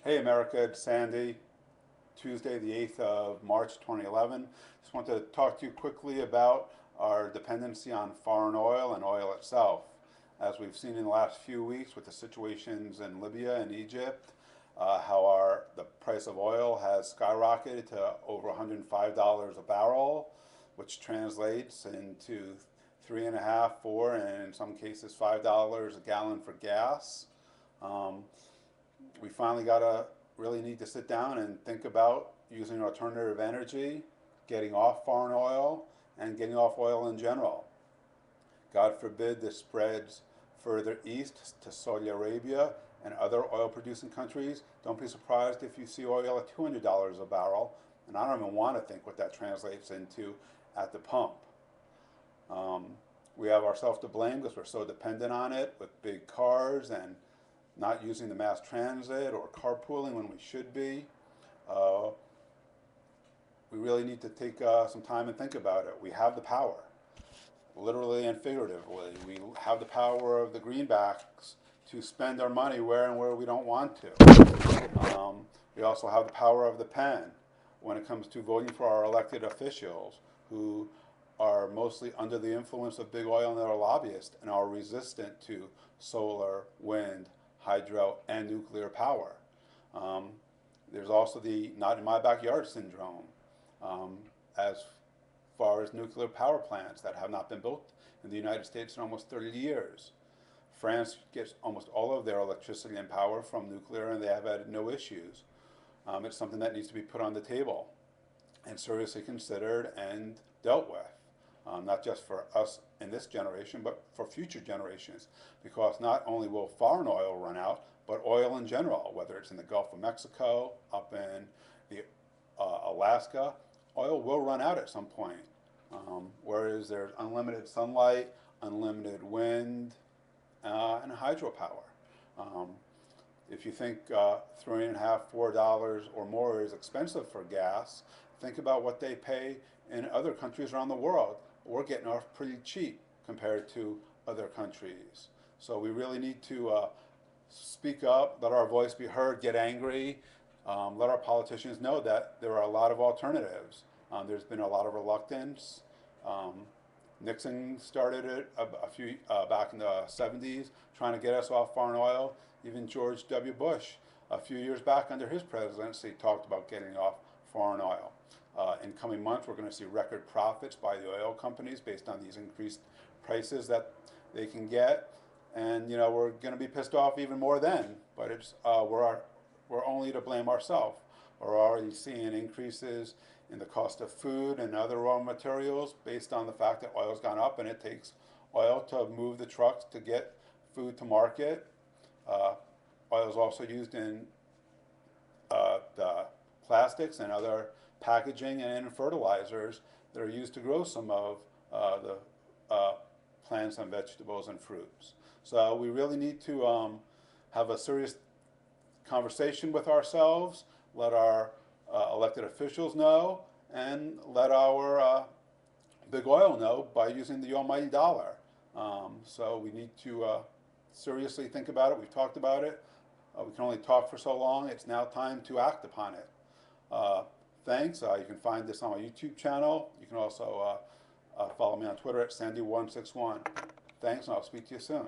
Hey America, it's Sandy. Tuesday, the 8th of March 2011. Just want to talk to you quickly about our dependency on foreign oil and oil itself. As we've seen in the last few weeks with the situations in Libya and Egypt, how the price of oil has skyrocketed to over $105 a barrel, which translates into three and a half, four, and in some cases $5 a gallon for gas. Um, we finally got to really need to sit down and think about using alternative energy, getting off foreign oil, and getting off oil in general. God forbid this spreads further east to Saudi Arabia and other oil producing countries. Don't be surprised if you see oil at $200 a barrel, and I don't even want to think what that translates into at the pump. Um, we have ourselves to blame because we're so dependent on it with big cars and not using the mass transit or carpooling when we should be. Uh, we really need to take some time and think about it. We have the power, literally and figuratively. We have the power of the greenbacks to spend our money where and where we don't want to. We also have the power of the pen when it comes to voting for our elected officials who are mostly under the influence of big oil and their lobbyists and are resistant to solar, wind, hydro, and nuclear power. Um, there's also the not in my backyard syndrome um, as far as nuclear power plants that have not been built in the United States in almost 30 years. France gets almost all of their electricity and power from nuclear, and they have had no issues. It's something that needs to be put on the table and seriously considered and dealt with, not just for us in this generation, but for future generations, because not only will foreign oil run out, but oil in general, whether it's in the Gulf of Mexico, up in the Alaska, oil will run out at some point. Whereas there's unlimited sunlight, unlimited wind, and hydropower. Um, if you think three and a half, $4 or more is expensive for gas, think about what they pay in other countries around the world. We're getting off pretty cheap compared to other countries. So we really need to speak up, let our voice be heard, get angry, let our politicians know that there are a lot of alternatives. There's been a lot of reluctance. Um, Nixon started it a few back in the 70s, trying to get us off foreign oil. Even George W. Bush, a few years back under his presidency, talked about getting off foreign oil. In coming months, we're going to see record profits by the oil companies based on these increased prices that they can get, and we're going to be pissed off even more then. But we're only to blame ourselves. We're already seeing increases in the cost of food and other raw materials based on the fact that oil's gone up, and it takes oil to move the trucks to get food to market. Uh, Oil is also used in the plastics and other packaging and in fertilizers that are used to grow some of the plants and vegetables and fruits. So we really need to have a serious conversation with ourselves, let our elected officials know, and let our big oil know by using the almighty dollar. So we need to seriously think about it. We've talked about it. We can only talk for so long. It's now time to act upon it. Thanks. You can find this on my YouTube channel. You can also follow me on Twitter at Sandy161. Thanks, and I'll speak to you soon.